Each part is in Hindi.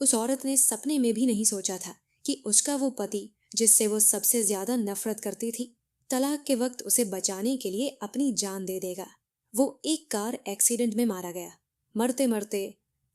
उस औरत ने सपने में भी नहीं सोचा था कि उसका वो पति, जिससे वो सबसे ज्यादा नफरत करती थी, तलाक के वक्त उसे बचाने के लिए अपनी जान दे देगा। वो एक कार एक्सीडेंट में मारा गया। मरते मरते,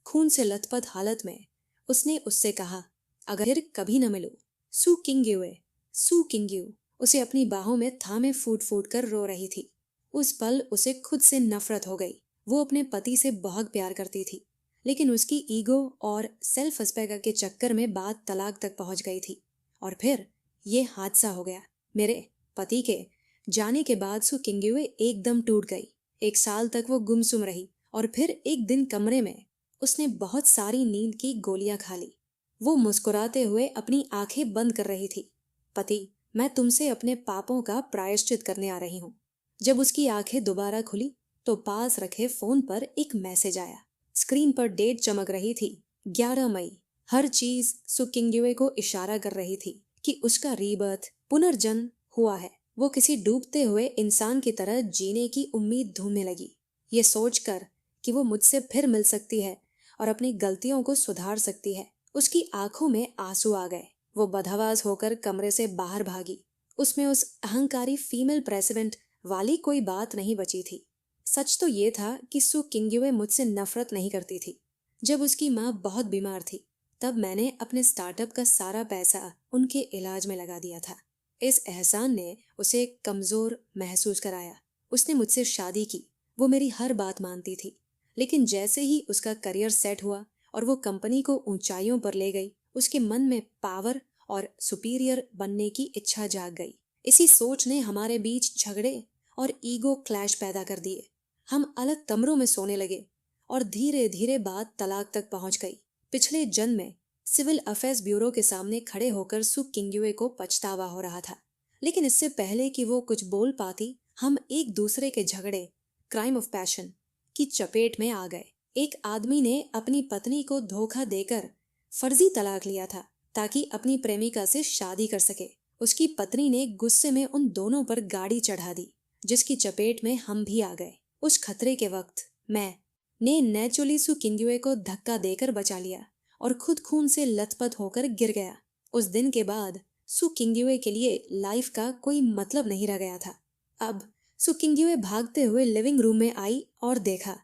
खून से लथपथ हालत में, उसने उससे कहा, अगर कभी न मिलूं, सू किंग्युए, सू किंग्यू। उसे अपनी बाहों में थामे फूट फूट कर रो रही थी। उस पल उसे खुद से नफरत हो गई। वो अपने पति से बहुत प्यार करती थी, लेकिन उसकी ईगो और सेल्फ रिस्पेक्ट के चक्कर में बात तलाक तक पहुंच गई थी। और फिर ये हादसा हो गया। मेरे पति के जाने के बाद सु किंग्युए एकदम टूट गई। 1 साल तक वो गुमसुम रही और फिर एक दिन कमरे में उसने बहुत सारी नींद की गोलियां खा ली। वो मुस्कुराते हुए अपनी आंखें बंद कर रही थी। पति, मैं तुमसे अपने पापों का प्रायश्चित करने आ रही हूँ। जब उसकी आंखें दोबारा खुली तो पास रखे फोन पर एक मैसेज आया। स्क्रीन पर डेट चमक रही थी, 11 मई। हर चीज सुकिंग्युए को इशारा कर रही थी कि उसका रीबर्थ, पुनर्जन्म हुआ है। वो किसी डूबते हुए इंसान की तरह जीने की उम्मीद ढूंढने लगी, ये सोचकर कि वो मुझसे फिर मिल सकती है और अपनी गलतियों को सुधार सकती है। उसकी आंखों में आंसू आ गए। वो बदहवास होकर कमरे से बाहर भागी। उसमें उस अहंकारी फीमेल प्रेसिडेंट वाली कोई बात नहीं बची थी। सच तो ये था कि सु किंग्युए मुझसे नफरत नहीं करती थी। जब उसकी माँ बहुत बीमार थी, तब मैंने अपने स्टार्टअप का सारा पैसा उनके इलाज में लगा दिया था। इस एहसान ने उसे कमजोर महसूस कराया। उसने मुझसे शादी की। वो मेरी हर बात मानती थी। लेकिन जैसे ही उसका करियर सेट हुआ और वो कंपनी को ऊंचाइयों पर ले गई, उसके मन में पावर और सुपीरियर बनने की इच्छा जाग गई। इसी सोच ने हमारे बीच झगड़े और ईगो क्लैश पैदा कर दिए। हम अलग कमरों में सोने लगे और धीरे धीरे बात तलाक तक पहुंच गई। पिछले जन्म में सिविल अफेयर्स ब्यूरो के सामने खड़े होकर सु किंग्युए को पछतावा हो रहा था। लेकिन इससे पहले कि वो कुछ बोल पाती, हम एक दूसरे के झगड़े, क्राइम ऑफ पैशन की चपेट में आ गए। एक आदमी ने अपनी पत्नी को धोखा देकर फर्जी तलाक लिया था ताकि अपनी प्रेमिका से शादी कर सके। उसकी पत्नी ने गुस्से में उन दोनों पर गाड़ी चढ़ा दी, जिसकी चपेट में हम भी आ गए। उस खतरे के वक्त मैं ने नेचुरली सु किंग्युए को धक्का देकर बचा लिया और खुद खून से लथपथ होकर गिर गया। उस दिन के बाद सु किंग्युए के लिए लाइफ का कोई मतलब नहीं रह गया था। अब सु किंग्युए भागते हुए लिविंग रूम में आई और देखा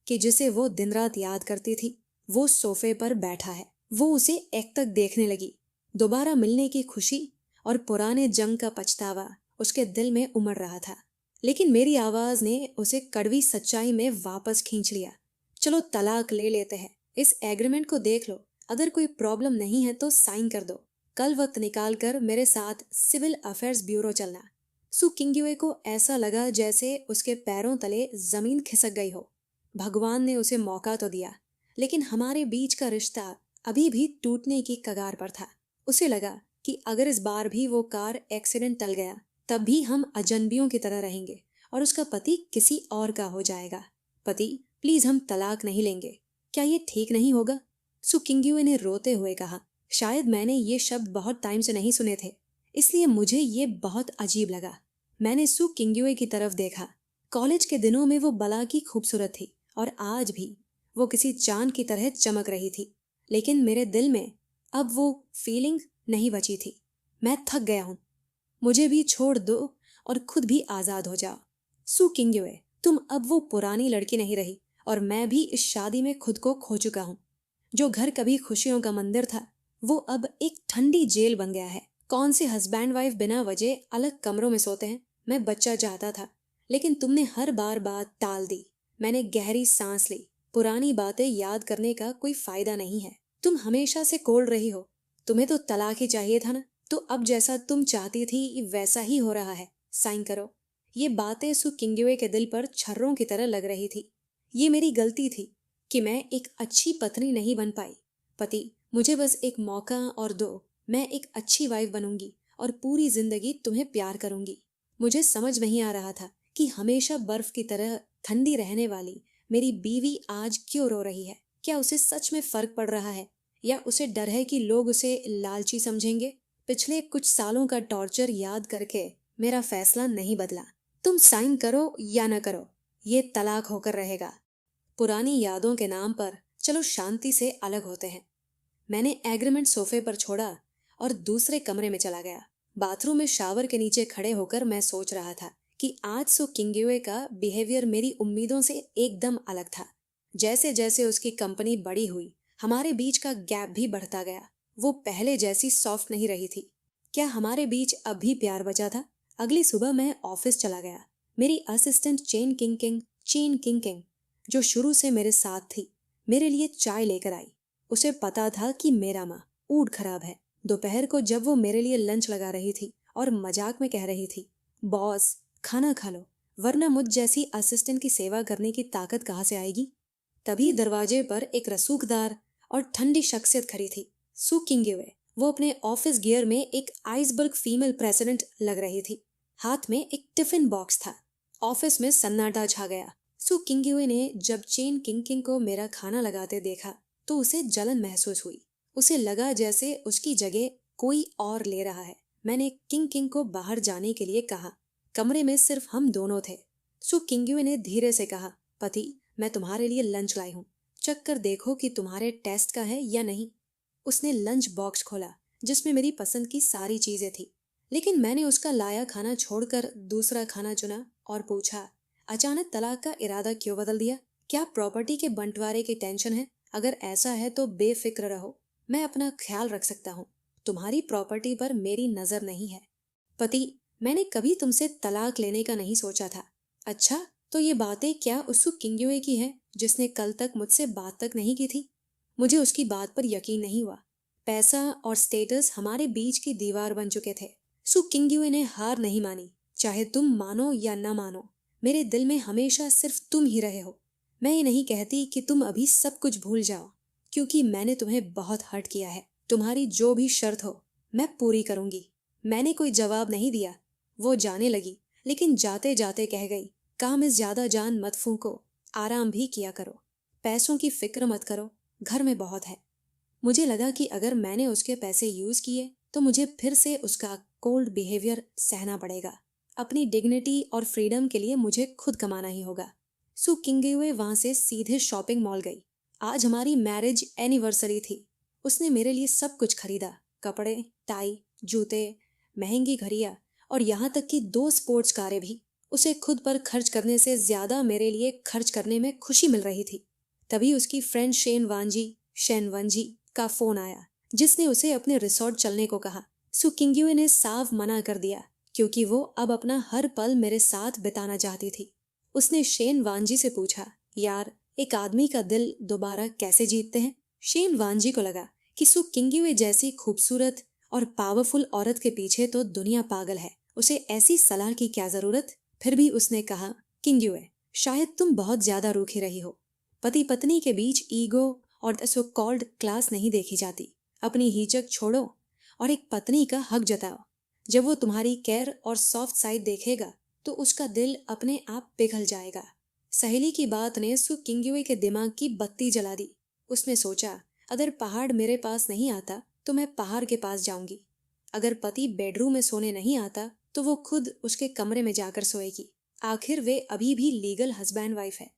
कि जिसे वो दिन रात याद करती थी, वो सोफे पर बैठा है। वो उसे एक तक देखने लगी। दोबारा मिलने की खुशी और पुराने जंग का पछतावा उसके दिल में उमड़ रहा था। लेकिन मेरी आवाज ने उसे कड़वी सच्चाई में वापस खींच लिया। चलो तलाक ले लेते हैं। इस एग्रीमेंट को देख लो। अगर कोई प्रॉब्लम नहीं है तो साइन कर दो। कल वक्त निकाल कर मेरे साथ सिविल अफेयर्स ब्यूरो चलना। सु किंग्युए को ऐसा लगा जैसे उसके पैरों तले जमीन खिसक गई हो। भगवान ने उसे मौका तो दिया, लेकिन हमारे बीच का रिश्ता अभी भी टूटने की कगार पर था। उसे लगा कि अगर इस बार भी वो कार एक्सीडेंट टल गया, तब भी हम अजनबियों की तरह रहेंगे और उसका पति किसी और का हो जाएगा। पति, प्लीज हम तलाक नहीं लेंगे। क्या ये ठीक नहीं होगा? सु किंग्युए ने रोते हुए कहा। शायद मैंने ये शब्द बहुत टाइम से नहीं सुने थे, इसलिए मुझे ये बहुत अजीब लगा। मैंने सु किंग्युए की तरफ देखा। कॉलेज के दिनों में वो बला की खूबसूरत थी और आज भी वो किसी चांद की तरह चमक रही थी। लेकिन मेरे दिल में अब वो फीलिंग नहीं बची थी। मैं थक गया हूँ। मुझे भी छोड़ दो और खुद भी आजाद हो जाओ। सु किंग्युए, तुम अब वो पुरानी लड़की नहीं रही और मैं भी इस शादी में खुद को खो चुका हूँ। जो घर कभी खुशियों का मंदिर था, वो अब एक ठंडी जेल बन गया है। कौन से हस्बैंड वाइफ बिना वजह अलग कमरों में सोते हैं? मैं बच्चा चाहता था, लेकिन तुमने हर बार बात टाल दी। मैंने गहरी सांस ली। पुरानी बातें याद करने का कोई फायदा नहीं है। तुम हमेशा से कोल्ड रही हो। तुम्हें तो तलाक ही चाहिए था ना। तो अब जैसा तुम चाहती थी वैसा ही हो रहा है। साइन करो। ये बातें सु किंग्युए के दिल पर छर्रों की तरह लग रही थी। ये मेरी गलती थी कि मैं एक अच्छी पत्नी नहीं बन पाई। पति, मुझे बस एक मौका और दो। मैं एक अच्छी वाइफ बनूंगी और पूरी जिंदगी तुम्हें प्यार करूंगी। मुझे समझ नहीं आ रहा था कि हमेशा बर्फ की तरह ठंडी रहने वाली मेरी बीवी आज क्यों रो रही है। क्या उसे सच में फर्क पड़ रहा है या उसे डर है कि लोग उसे लालची समझेंगे? पिछले कुछ सालों का टॉर्चर याद करके मेरा फैसला नहीं बदला। तुम साइन करो या न करो, ये तलाक होकर रहेगा। पुरानी यादों के नाम पर चलो शांति से अलग होते हैं। मैंने एग्रीमेंट सोफे पर छोड़ा और दूसरे कमरे में चला गया। बाथरूम में शावर के नीचे खड़े होकर मैं सोच रहा था कि आज सो किंगयुए का बिहेवियर मेरी उम्मीदों से एकदम अलग था। जैसे जैसे उसकी कंपनी बड़ी हुई, हमारे बीच का गैप भी बढ़ता गया। वो पहले जैसी सॉफ्ट नहीं रही थी। क्या हमारे बीच अब भी प्यार बचा था? अगली सुबह मैं ऑफिस चला गया। मेरी असिस्टेंट चेन किंग जो शुरू से मेरे साथ थी, मेरे लिए चाय लेकर आई। उसे पता था कि मेरा मूड खराब है। दोपहर को जब वो मेरे लिए लंच लगा रही थी और मजाक में कह रही थी, बॉस खाना खा लो, वरना मुझ जैसी असिस्टेंट की सेवा करने की ताकत कहाँ से आएगी। तभी दरवाजे पर एक रसूखदार और ठंडी शख्सियत खड़ी थी, सू किंगयुए। वो अपने ऑफिस गियर में एक आइसबर्ग फीमेल प्रेसिडेंट लग रही थी। हाथ में एक टिफिन बॉक्स था। ऑफिस में सन्नाटा छा गया। सू किंगयुए ने जब चेन किंग को मेरा खाना लगाते देखा तो उसे जलन महसूस हुई। उसे लगा जैसे उसकी जगह कोई और ले रहा है। मैंने किंग को बाहर जाने के लिए कहा। कमरे में सिर्फ हम दोनों थे। सू किंगयुए ने धीरे से कहा, पति, मैं तुम्हारे लिए लंच लाई हूँ, चख कर देखो कि तुम्हारे टेस्ट का है या नहीं। उसने लंच बॉक्स खोला जिसमें मेरी पसंद की सारी चीजें थी, लेकिन मैंने उसका लाया खाना छोड़कर दूसरा खाना चुना और पूछा, अचानक तलाक का इरादा क्यों बदल दिया? क्या प्रॉपर्टी के बंटवारे की टेंशन है? अगर ऐसा है तो बेफिक्र रहो, मैं अपना ख्याल रख सकता हूँ। तुम्हारी प्रॉपर्टी पर मेरी नजर नहीं है। पति, मैंने कभी तुमसे तलाक लेने का नहीं सोचा था। अच्छा, तो ये बातें क्या उस किंगयुए की है जिसने कल तक मुझसे बात तक नहीं की थी? मुझे उसकी बात पर यकीन नहीं हुआ। पैसा और स्टेटस हमारे बीच की दीवार बन चुके थे। सु किंगयुए ने हार नहीं मानी। चाहे तुम मानो या न मानो, मेरे दिल में हमेशा सिर्फ तुम ही रहे हो। मैं ये नहीं कहती कि तुम अभी सब कुछ भूल जाओ, क्योंकि मैंने तुम्हें बहुत हर्ट किया है। तुम्हारी जो भी शर्त हो मैं पूरी करूंगी। मैंने कोई जवाब नहीं दिया। वो जाने लगी, लेकिन जाते जाते कह गई, काम में ज्यादा जान मत फूंको, आराम भी किया करो। पैसों की फिक्र मत करो, घर में बहुत है। मुझे लगा कि अगर मैंने उसके पैसे यूज किए तो मुझे फिर से उसका कोल्ड बिहेवियर सहना पड़ेगा। अपनी डिग्निटी और फ्रीडम के लिए मुझे खुद कमाना ही होगा। सु किंगयुए वहां से सीधे शॉपिंग मॉल गई। आज हमारी मैरिज एनिवर्सरी थी। उसने मेरे लिए सब कुछ खरीदा, कपड़े, टाई, जूते, महंगी घड़ियां और यहाँ तक कि 2 स्पोर्ट्स कारें भी। उसे खुद पर खर्च करने से ज्यादा मेरे लिए खर्च करने में खुशी मिल रही थी। तभी उसकी फ्रेंड शेन वंजी का फोन आया, जिसने उसे अपने रिसोर्ट चलने को कहा। सु किंगयुए ने साफ मना कर दिया, क्योंकि वो अब अपना हर पल मेरे साथ बिताना चाहती थी। उसने शेन वांजी से पूछा, यार, एक आदमी का दिल दोबारा कैसे जीतते हैं? शेन वांजी को लगा कि सु किंगयुए जैसी खूबसूरत और पावरफुल औरत के पीछे तो दुनिया पागल है। उसे ऐसी सलाह की क्या जरूरत? फिर भी उसने कहा, किंगयुए, शायद तुम बहुत ज्यादा रूखी रही हो। पति पत्नी के बीच ईगो और सो कॉल्ड क्लास नहीं देखी जाती। अपनी हिचक छोड़ो और एक पत्नी का हक जताओ। जब वो तुम्हारी केयर और सॉफ्ट साइड देखेगा तो उसका दिल अपने आप पिघल जाएगा। सहेली की बात ने सु किंगयुए के दिमाग की बत्ती जला दी। उसने सोचा, अगर पहाड़ मेरे पास नहीं आता तो मैं पहाड़ के पास जाऊंगी। अगर पति बेडरूम में सोने नहीं आता तो वो खुद उसके कमरे में जाकर सोएगी। आखिर वे अभी भी लीगल हस्बैंड वाइफ है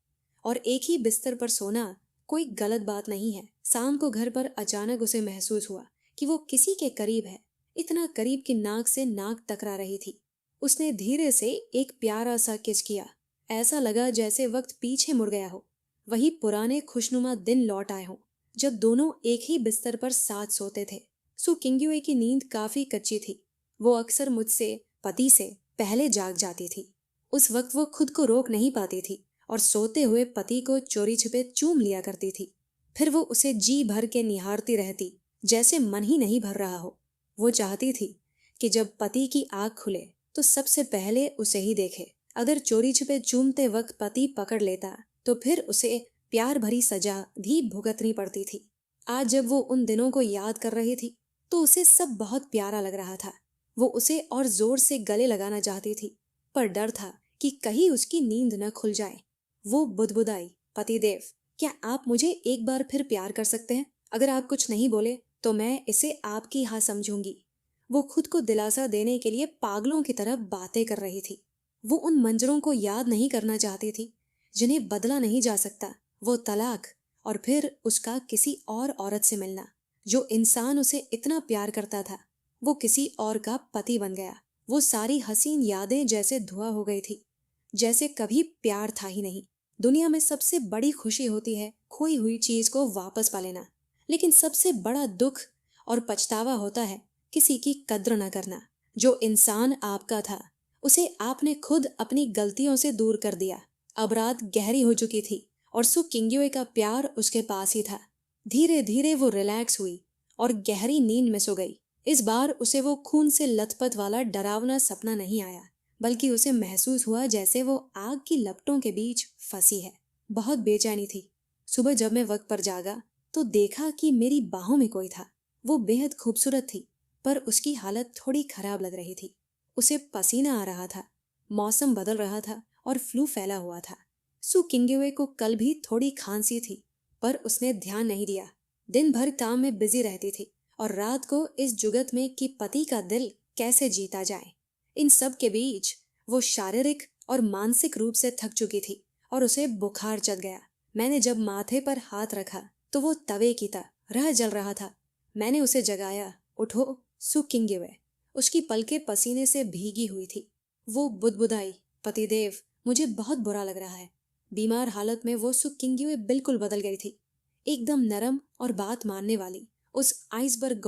और एक ही बिस्तर पर सोना कोई गलत बात नहीं है। शाम को घर पर अचानक उसे महसूस हुआ कि वो किसी के करीब है, इतना करीब कि नाक से नाक टकरा रही थी। उसने धीरे से एक प्यारा सा किस किया। ऐसा लगा जैसे वक्त पीछे मुड़ गया हो, वही पुराने खुशनुमा दिन लौट आए हों जब दोनों एक ही बिस्तर पर साथ सोते थे। सु किंगयुए की नींद काफी कच्ची थी। वो अक्सर मुझसे, पति से पहले जाग जाती थी। उस वक्त वो खुद को रोक नहीं पाती थी और सोते हुए पति को चोरी छिपे चूम लिया करती थी। फिर वो उसे जी भर के निहारती रहती, जैसे मन ही नहीं भर रहा हो। वो चाहती थी कि जब पति की आंख खुले तो सबसे पहले उसे ही देखे। अगर चोरी छिपे चूमते वक्त पति पकड़ लेता तो फिर उसे प्यार भरी सजा भी भुगतनी पड़ती थी। आज जब वो उन दिनों को याद कर रही थी तो उसे सब बहुत प्यारा लग रहा था। वो उसे और जोर से गले लगाना चाहती थी, पर डर था कि कहीं उसकी नींद न खुल जाए। वो बुदबुदाई, पतिदेव, क्या आप मुझे एक बार फिर प्यार कर सकते हैं? अगर आप कुछ नहीं बोले तो मैं इसे आपकी हाँ समझूंगी। वो खुद को दिलासा देने के लिए पागलों की तरह बातें कर रही थी। वो उन मंजरों को याद नहीं करना चाहती थी जिन्हें बदला नहीं जा सकता। वो तलाक और फिर उसका किसी और औरत से मिलना। जो इंसान उसे इतना प्यार करता था वो किसी और का पति बन गया। वो सारी हसीन यादें जैसे धुआं हो गई थी, जैसे कभी प्यार था ही नहीं। दुनिया में सबसे बड़ी खुशी होती है खोई हुई चीज को वापस पा लेना, लेकिन सबसे बड़ा दुख और पछतावा होता है किसी की कद्र न करना। जो इंसान आपका था उसे आपने खुद अपनी गलतियों से दूर कर दिया। अब रात गहरी हो चुकी थी और सु किंग्युए का प्यार उसके पास ही था। धीरे धीरे वो रिलैक्स हुई और गहरी नींद में सो गई। इस बार उसे वो खून से लथपथ वाला डरावना सपना नहीं आया, बल्कि उसे महसूस हुआ जैसे वो आग की लपटों के बीच फंसी है। बहुत बेचैनी थी। सुबह जब मैं वक्त पर जागा तो देखा कि मेरी बाहों में कोई था। वो बेहद खूबसूरत थी, पर उसकी हालत थोड़ी खराब लग रही थी। उसे पसीना आ रहा था, मौसम बदल रहा था और फ्लू फैला हुआ था। सु किंग्युए को कल भी थोड़ी खांसी थी, पर उसने ध्यान नहीं दिया। दिन भर काम में बिजी रहती थी और रात को इस जुगत में कि पति का दिल कैसे जीता जाए। इन सब के बीच वो शारीरिक और मानसिक रूप से थक चुकी थी और उसे बुखार चढ़ गया। मैंने जब माथे पर हाथ रखा तो वो तवे की तरह जल रहा था। मैंने उसे जगाया, उठो सु किंग्युए। उसकी पलकें पसीने से भीगी हुई थी। वो बुदबुदाई, पतिदेव, मुझे बहुत बुरा लग रहा है। बीमार हालत में वो सु किंग्युए बिल्कुल बदल गई थी, एकदम नरम और बात मानने वाली। उस आइसबर्ग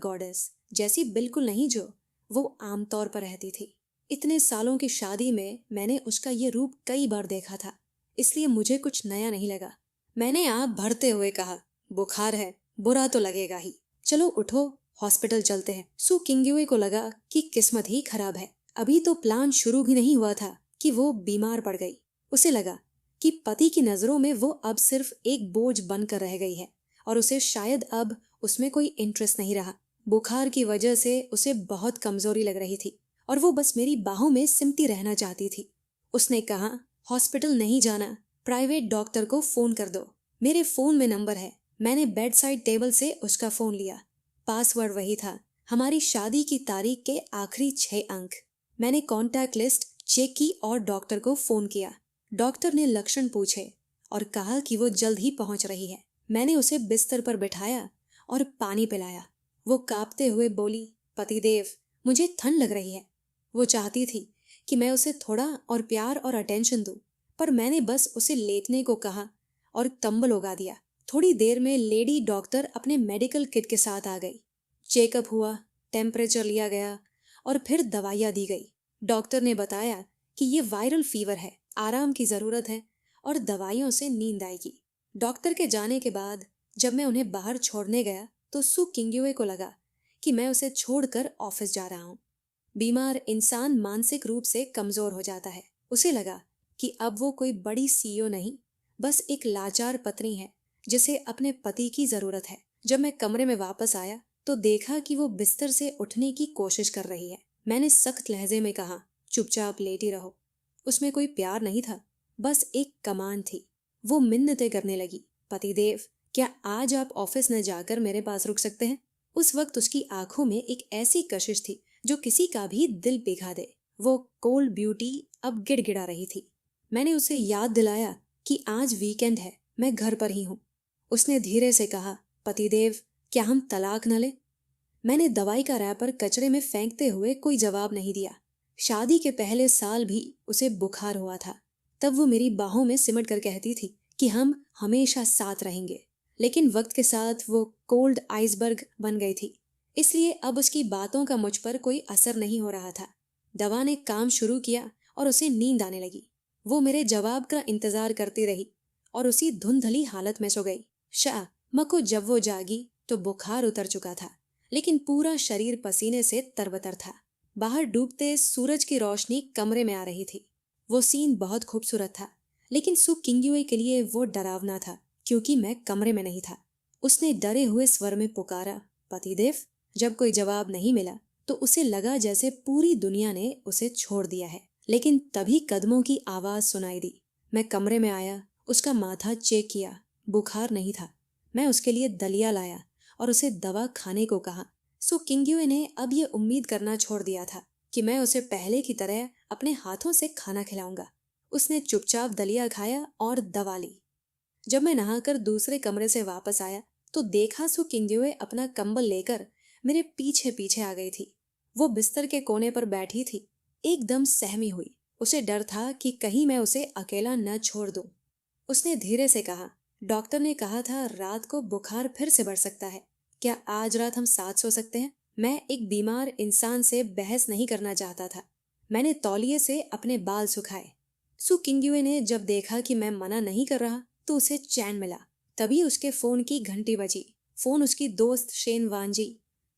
गॉडेस जैसी बिल्कुल नहीं जो वो आमतौर पर रहती थी। इतने सालों की शादी में मैंने उसका ये रूप कई बार देखा था, इसलिए मुझे कुछ नया नहीं लगा। मैंने आप भरते हुए कहा, बुखार है, बुरा तो लगेगा ही। चलो उठो, हॉस्पिटल चलते हैं। सु किंग्युए को लगा कि किस्मत ही खराब है। अभी तो प्लान शुरू भी नहीं हुआ था कि वो बीमार पड़ गई। उसे लगा कि पति की नजरों में वो अब सिर्फ एक बोझ बनकर रह गई है और उसे शायद अब उसमें कोई इंटरेस्ट नहीं रहा। बुखार की वजह से उसे बहुत कमजोरी लग रही थी और वो बस मेरी बाहों में सिमटी रहना चाहती थी। उसने कहा, हॉस्पिटल नहीं जाना, प्राइवेट डॉक्टर को फोन कर दो। मेरे फोन में नंबर है। मैंने बेड साइड टेबल से उसका फोन लिया। पासवर्ड वही था, हमारी शादी की तारीख के आखिरी 6 अंक। मैंने कॉन्टैक्ट लिस्ट चेक की और डॉक्टर को फोन किया। डॉक्टर ने लक्षण पूछे और कहा कि वो जल्द ही पहुंच रही है। मैंने उसे बिस्तर पर बिठाया और पानी पिलाया। वो कांपते हुए बोली, पतिदेव, मुझे ठंड लग रही है। वो चाहती थी कि मैं उसे थोड़ा और प्यार और अटेंशन दूं, पर मैंने बस उसे लेटने को कहा और कंबल उगा दिया। थोड़ी देर में लेडी डॉक्टर अपने मेडिकल किट के साथ आ गई। चेकअप हुआ, टेम्परेचर लिया गया और फिर दवाइयाँ दी गई। डॉक्टर ने बताया कि ये वायरल फीवर है, आराम की जरूरत है और दवाइयों से नींद आएगी। डॉक्टर के जाने के बाद जब मैं उन्हें बाहर छोड़ने गया तो सु किंग्युए को लगा कि मैं उसे छोड़कर ऑफिस जा रहा हूँ। बीमार इंसान मानसिक रूप से कमजोर हो जाता है। उसे लगा कि अब वो कोई बड़ी सीईओ नहीं, बस एक लाचार पत्नी है जिसे अपने पति की जरूरत है। जब मैं कमरे में वापस आया तो देखा कि वो बिस्तर से उठने की कोशिश कर रही है। मैंने सख्त लहजे में कहा, चुपचाप लेटी रहो। उसमें कोई प्यार नहीं था, बस एक कमान थी। वो मिन्नतें करने लगी, पतिदेव, क्या आज आप ऑफिस न जाकर मेरे पास रुक सकते हैं? उस वक्त उसकी आंखों में एक ऐसी कशिश थी जो किसी का भी दिल पिघला दे। वो कोल्ड ब्यूटी अब गिड़गिड़ा रही थी। मैंने उसे याद दिलाया कि आज वीकेंड है, मैं घर पर ही हूँ। उसने धीरे से कहा, पतिदेव, क्या हम तलाक न लें? मैंने दवाई का रैपर कचरे में फेंकते हुए कोई जवाब नहीं दिया। शादी के पहले साल भी उसे बुखार हुआ था। तब वो मेरी बाहों में सिमट कर कहती थी कि हम हमेशा साथ रहेंगे, लेकिन वक्त के साथ वो कोल्ड आइसबर्ग बन गई थी। इसलिए अब उसकी बातों का मुझ पर कोई असर नहीं हो रहा था। दवा ने काम शुरू किया और उसे नींद आने लगी। वो मेरे जवाब का इंतजार करती रही और उसी धुंधली हालत में सो गई। शाह मको जब वो जागी तो बुखार उतर चुका था, लेकिन पूरा शरीर पसीने से तरबतर था। बाहर डूबते सूरज की रोशनी कमरे में आ रही थी। वो सीन बहुत खूबसूरत था, लेकिन सु किंग्युए के लिए वो डरावना था क्योंकि मैं कमरे में नहीं था। उसने डरे हुए स्वर में पुकारा, पतिदेव। जब कोई जवाब नहीं मिला तो उसे लगा जैसे पूरी दुनिया ने उसे छोड़ दिया है। लेकिन तभी कदमों की आवाज सुनाई दी। मैं कमरे में आया, उसका माथा चेक किया। बुखार नहीं था। मैं उसके लिए दलिया लाया और उसे दवा खाने को कहा। सो किंग्युए ने अब ये उम्मीद करना छोड़ दिया था कि मैं उसे पहले की तरह अपने हाथों से खाना खिलाऊंगा। उसने चुपचाप दलिया खाया और दवा ली। जब मैं नहाकर दूसरे कमरे से वापस आया तो देखा सु किंग्युए अपना कंबल लेकर मेरे पीछे पीछे आ गई थी। वो बिस्तर के कोने पर बैठी थी, एकदम सहमी हुई। उसे डर था कि कहीं मैं उसे अकेला न छोड़ दूं। उसने धीरे से कहा, डॉक्टर ने कहा था रात को बुखार फिर से बढ़ सकता है। क्या आज रात हम साथ सो सकते हैं? मैं एक बीमार इंसान से बहस नहीं करना चाहता था। मैंने तौलिए से अपने बाल सुखाए। सु किंग्युए ने जब देखा कि मैं मना नहीं कर रहा तो उसे चैन मिला। तभी उसके फोन की घंटी बजी। फोन उसकी दोस्त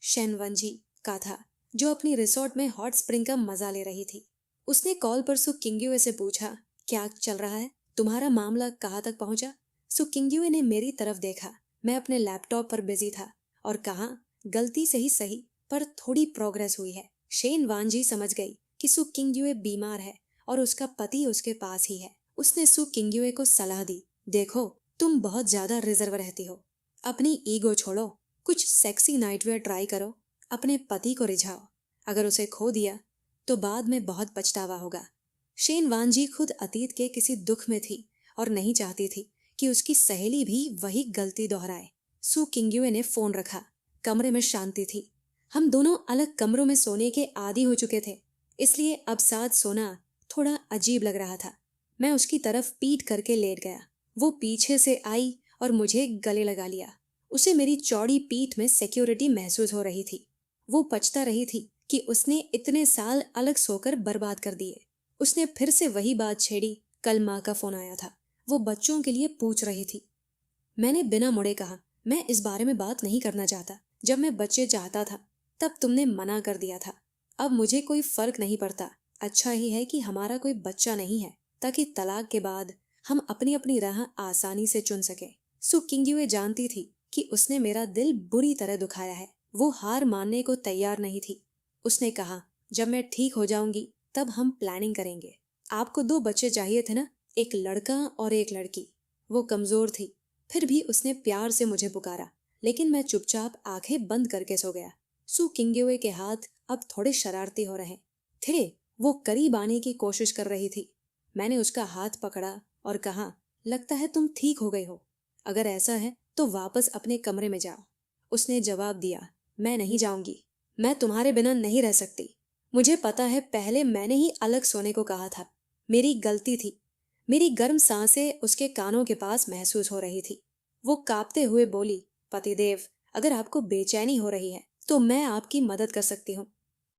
शेनवांजी का था, जो अपनी रिसोर्ट में हॉट स्प्रिंग का मजा ले रही थी। उसने कॉल पर सु किंग्युए से पूछा, क्या चल रहा है? तुम्हारा मामला कहाँ तक पहुंचा? सु किंग्युए ने मेरी तरफ देखा। मैं अपने लैपटॉप पर बिजी था और कहा, गलती से ही सही, पर थोड़ी प्रोग्रेस हुई है। शेन वांजी समझ गई कि सु किंग्युए बीमार है और उसका पति उसके पास ही है। उसने सु किंग्युए को सलाह दी, देखो तुम बहुत ज्यादा रिजर्व रहती हो, अपनी ईगो छोड़ो, कुछ सेक्सी नाइटवेयर ट्राई करो, अपने पति को रिझाओ। अगर उसे खो दिया तो बाद में बहुत पछतावा होगा। शेन वांजी खुद अतीत के किसी दुख में थी और नहीं चाहती थी कि उसकी सहेली भी वही गलती दोहराए। सु किंग्युए ने फोन रखा। कमरे में शांति थी। हम दोनों अलग कमरों में सोने के आदी हो चुके थे, इसलिए अब साथ सोना थोड़ा अजीब लग रहा था। मैं उसकी तरफ पीठ करके लेट गया। वो पीछे से आई और मुझे गले लगा लिया। उसे मेरी चौड़ी पीठ में सिक्योरिटी महसूस हो रही थी। वो पछता रही थी कि उसने इतने साल अलग सोकर बर्बाद कर दिए। उसने फिर से वही बात छेड़ी, कल माँ का फोन आया था, वो बच्चों के लिए पूछ रही थी। मैंने बिना मुड़े कहा, मैं इस बारे में बात नहीं करना चाहता। जब मैं बच्चे चाहता था तब तुमने मना कर दिया था। अब मुझे कोई फर्क नहीं पड़ता। अच्छा ही है कि हमारा कोई बच्चा नहीं है, ताकि तलाक के बाद हम अपनी अपनी राह आसानी से चुन सके। सु किंग्युए जानती थी कि उसने मेरा दिल बुरी तरह दुखाया है। वो हार मानने को तैयार नहीं थी। उसने कहा, जब मैं ठीक हो जाऊंगी तब हम प्लानिंग करेंगे। आपको 2 बच्चे चाहिए थे ना, एक लड़का और एक लड़की। वो कमजोर थी, फिर भी उसने प्यार से मुझे पुकारा, लेकिन मैं चुपचाप आंखें बंद करके सो गया। सु किंग्युए के हाथ अब थोड़े शरारती हो रहे थे। वो करीब आने की कोशिश कर रही थी। मैंने उसका हाथ पकड़ा और कहा, लगता है तुम ठीक हो गए हो। अगर ऐसा है तो वापस अपने कमरे में जाओ। उसने जवाब दिया, मैं नहीं जाऊंगी। मैं तुम्हारे बिना नहीं रह सकती। मुझे पता है पहले मैंने ही अलग सोने को कहा था। मेरी गलती थी। मेरी गर्म सांसें उसके कानों के पास महसूस हो रही थी। वो कांपते हुए बोली, पतिदेव, अगर आपको बेचैनी हो रही है तो मैं आपकी मदद कर सकती हूँ।